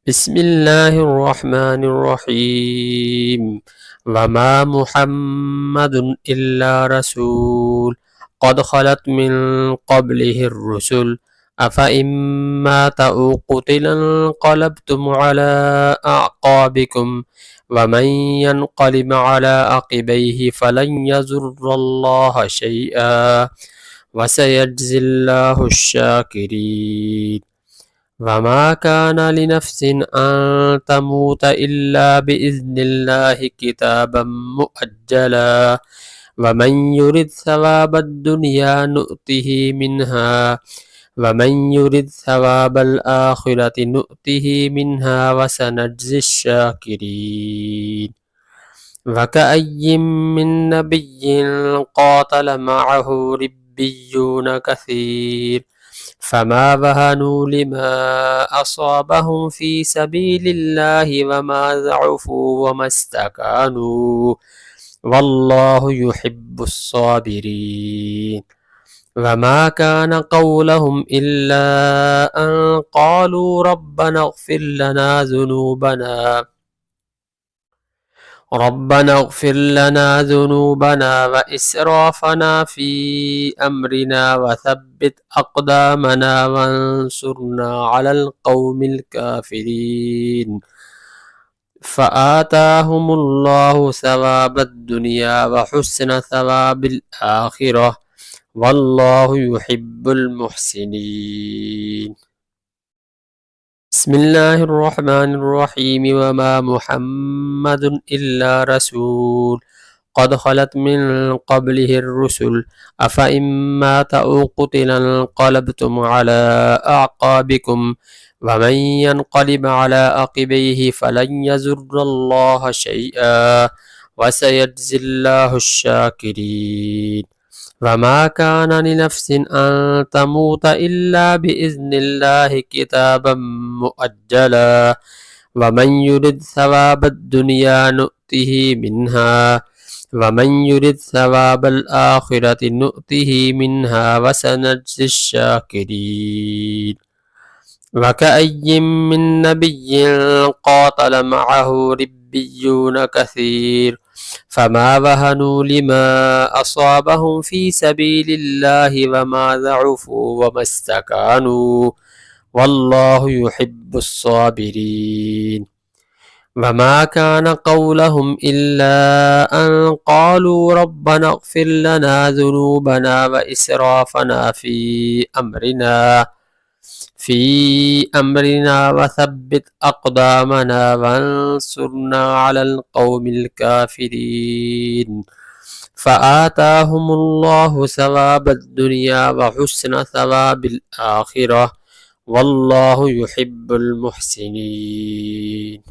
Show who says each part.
Speaker 1: بسم الله الرحمن الرحيم. وما محمد إلا رسول قد خلت من قبله الرسل أفإن مات أو قتل انقلبتم على أعقابكم ومن ينقلب على عقبيه فلن يضر الله شيئا وسيجزي الله الشاكرين. وما كان لنفس أن تموت إلا بإذن الله كتابا مؤجلا ومن يرد ثواب الدنيا نؤته منها ومن يرد ثواب الآخرة نؤته منها وسنجزي الشاكرين. وكأي من نبي قاتل معه ربيون كثير فما وهنوا لما أصابهم في سبيل الله وما ضعفوا وما استكانوا والله يحب الصابرين. وما كان قولهم إلا أن قالوا ربنا اغفر لنا ذنوبنا وإسرافنا في أمرنا وثبت أقدامنا وانصرنا على القوم الكافرين. فآتاهم الله ثواب الدنيا وحسن ثواب الآخرة والله يحب المحسنين. بسم الله الرحمن الرحيم. وما محمد إلا رسول قد خلت من قبله الرسل أفإن مات أو قتل انقلبتم على أعقابكم ومن ينقلب على عقبيه فلن يضر الله شيئا وسيجزي الله الشاكرين. وما كان لنفس أن تموت إلا بإذن الله كتابا مؤجلا ومن يرد ثواب الدنيا نؤته منها ومن يرد ثواب الآخرة نؤته منها وسنجزي الشاكرين. وكأي من نبي قاتل معه ربيون كثير فما وهنوا لما أصابهم في سبيل الله وما ضعفوا وما استكانوا والله يحب الصابرين. وما كان قولهم إلا أن قالوا ربنا اغفر لنا ذنوبنا وإسرافنا في أمرنا وثبت أقدامنا وانصرنا على القوم الكافرين. فآتاهم الله ثواب الدنيا وحسن ثواب الآخرة والله يحب المحسنين.